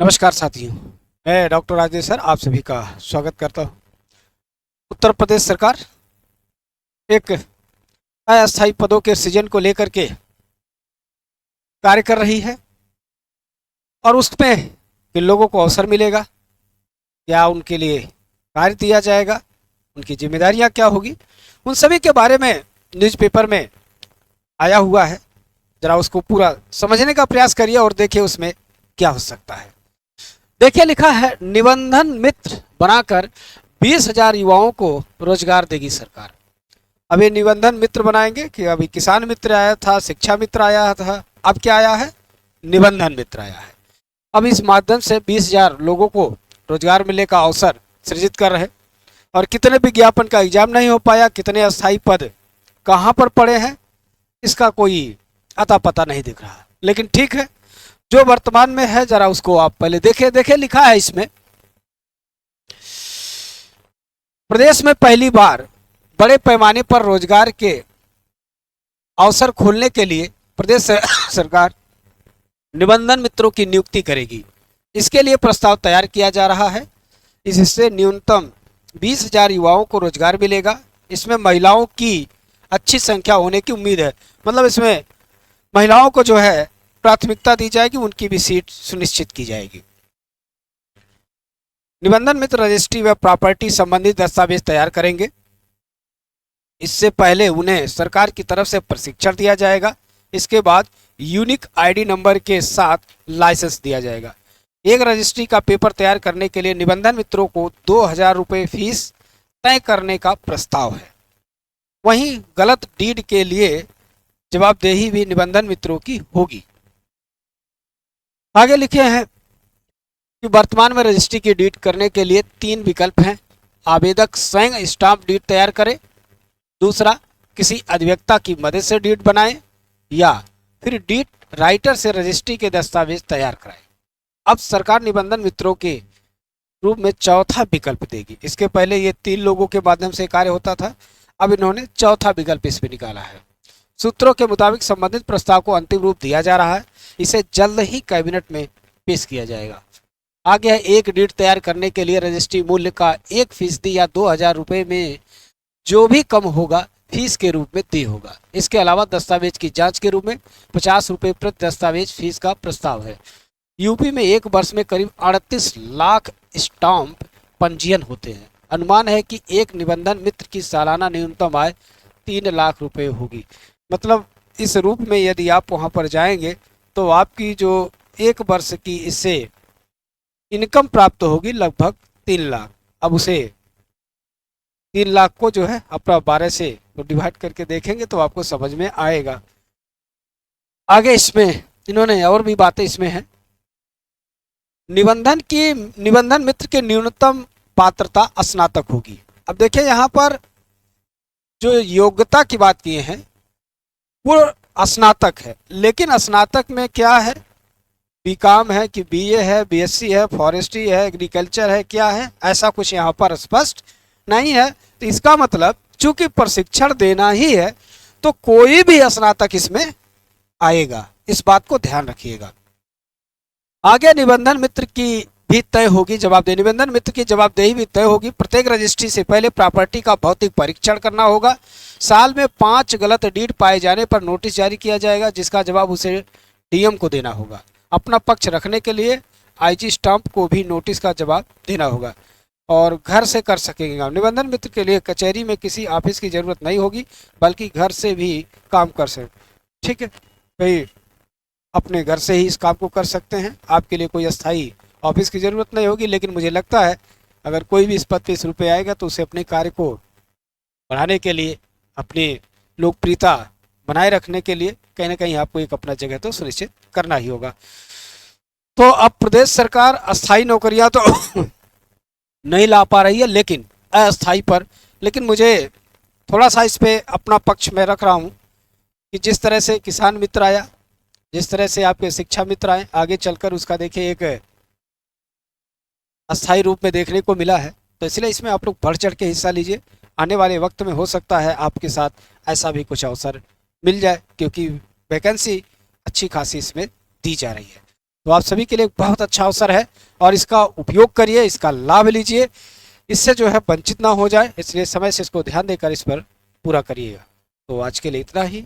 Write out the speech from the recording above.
नमस्कार साथियों, मैं डॉक्टर राजेश सर आप सभी का स्वागत करता हूं। उत्तर प्रदेश सरकार एक अस्थायी पदों के सृजन को लेकर के कार्य कर रही है और उसमें किन लोगों को अवसर मिलेगा, क्या उनके लिए कार्य दिया जाएगा, उनकी जिम्मेदारियां क्या होगी, उन सभी के बारे में न्यूज़पेपर में आया हुआ है। जरा उसको पूरा समझने का प्रयास करिए और देखिए उसमें क्या हो सकता है। देखिए, लिखा है निबंधन मित्र बनाकर 20,000 युवाओं को रोजगार देगी सरकार। अभी निबंधन मित्र बनाएंगे कि अभी किसान मित्र आया था, शिक्षा मित्र आया था, अब क्या आया है, निबंधन मित्र आया है। अब इस माध्यम से 20,000 लोगों को रोजगार मिलने का अवसर सृजित कर रहे। और कितने विज्ञापन का एग्जाम नहीं हो पाया, कितने अस्थायी पद कहाँ पर पड़े हैं, इसका कोई अता पता नहीं दिख रहा। लेकिन ठीक है, जो वर्तमान में है जरा उसको आप पहले देखें। लिखा है इसमें, प्रदेश में पहली बार बड़े पैमाने पर रोजगार के अवसर खोलने के लिए प्रदेश सरकार निबंधन मित्रों की नियुक्ति करेगी। इसके लिए प्रस्ताव तैयार किया जा रहा है। इससे न्यूनतम 20,000 युवाओं को रोजगार मिलेगा। इसमें महिलाओं की अच्छी संख्या होने की उम्मीद है। मतलब इसमें महिलाओं को जो है प्राथमिकता दी जाएगी, उनकी भी सीट सुनिश्चित की जाएगी। निबंधन मित्र रजिस्ट्री व प्रॉपर्टी संबंधित दस्तावेज तैयार करेंगे। इससे पहले उन्हें सरकार की तरफ से प्रशिक्षण दिया जाएगा। इसके बाद यूनिक आईडी नंबर के साथ लाइसेंस दिया जाएगा। एक रजिस्ट्री का पेपर तैयार करने के लिए निबंधन मित्रों को 2,000 रुपये फीस तय करने का प्रस्ताव है। वहीं गलत डीड के लिए जवाबदेही भी निबंधन मित्रों की होगी। आगे लिखे हैं कि वर्तमान में रजिस्ट्री की डीड करने के लिए 3 विकल्प हैं। आवेदक स्वयं स्टाम्प डीड तैयार करे, दूसरा किसी अधिवक्ता की मदद से डीड बनाए, या फिर डीड राइटर से रजिस्ट्री के दस्तावेज तैयार कराए। अब सरकार निबंधन मित्रों के रूप में चौथा विकल्प देगी। इसके पहले ये 3 लोगों के माध्यम से कार्य होता था, अब इन्होंने चौथा विकल्प इसमें निकाला है। सूत्रों के मुताबिक संबंधित प्रस्ताव को अंतिम रूप दिया जा रहा है। इसे जल्द ही कैबिनेट में पेश किया जाएगा। आगे है, एक डीड तैयार करने के लिए रजिस्ट्री मूल्य का 1% या 2,000 रुपये में जो भी कम होगा फीस के रूप में तय होगा। इसके अलावा दस्तावेज की जांच के रूप में 50 रुपये प्रति दस्तावेज फीस का प्रस्ताव है। यूपी में एक वर्ष में करीब 38 लाख स्टाम्प पंजीयन होते हैं। अनुमान है कि एक निबंधन मित्र की सालाना न्यूनतम आय 3 लाख रुपये होगी। मतलब इस रूप में यदि आप वहाँ पर जाएंगे तो आपकी जो एक वर्ष की इससे इनकम प्राप्त होगी लगभग 3 लाख। अब उसे 3 लाख को जो है अपना 12 से डिवाइड करके देखेंगे तो आपको समझ में आएगा। आगे इसमें इन्होंने और भी बातें इसमें हैं। निबंधन मित्र के न्यूनतम पात्रता स्नातक होगी। अब देखिए, यहाँ पर जो योग्यता की बात किए हैं वो स्नातक है, लेकिन स्नातक में क्या है, बीकॉम है कि बीए है, बीएससी है, फॉरेस्ट्री है, एग्रीकल्चर है, क्या है, ऐसा कुछ यहाँ पर स्पष्ट नहीं है। तो इसका मतलब चूंकि प्रशिक्षण देना ही है तो कोई भी स्नातक इसमें आएगा, इस बात को ध्यान रखिएगा। आगे निबंधन मित्र की भी तय होगी जवाबदेही। निबंधन मित्र की जवाबदेही भी तय होगी। प्रत्येक रजिस्ट्री से पहले प्रॉपर्टी का भौतिक परीक्षण करना होगा। साल में 5 गलत डीड पाए जाने पर नोटिस जारी किया जाएगा, जिसका जवाब उसे डीएम को देना होगा। अपना पक्ष रखने के लिए आईजी स्टाम्प को भी नोटिस का जवाब देना होगा और घर से कर सकेंगे। निबंधन मित्र के लिए कचहरी में किसी ऑफिस की जरूरत नहीं होगी, बल्कि घर से भी काम कर सकते। ठीक है भाई, अपने घर से ही इस काम को कर सकते हैं। आपके लिए कोई अस्थाई ऑफिस की ज़रूरत नहीं होगी। लेकिन मुझे लगता है अगर कोई भी इस पर 30 रुपये आएगा तो उसे अपने कार्य को बढ़ाने के लिए, अपनी लोकप्रियता बनाए रखने के लिए कहीं ना कहीं आपको एक अपना जगह तो सुनिश्चित करना ही होगा। तो अब प्रदेश सरकार अस्थाई नौकरियां तो नहीं ला पा रही है, लेकिन अस्थाई पर, लेकिन मुझे थोड़ा सा इस पर अपना पक्ष में रख रहा हूँ कि जिस तरह से किसान मित्र आया, जिस तरह से आपके शिक्षा मित्र आए, आगे चलकर उसका देखिए एक अस्थाई रूप में देखने को मिला है। तो इसलिए इसमें आप लोग बढ़ चढ़ के हिस्सा लीजिए। आने वाले वक्त में हो सकता है आपके साथ ऐसा भी कुछ अवसर मिल जाए, क्योंकि वैकेंसी अच्छी खासी इसमें दी जा रही है। तो आप सभी के लिए बहुत अच्छा अवसर है और इसका उपयोग करिए, इसका लाभ लीजिए, इससे जो है वंचित ना हो जाए, इसलिए समय से इसको ध्यान देकर इस पर पूरा करिएगा। तो आज के लिए इतना ही।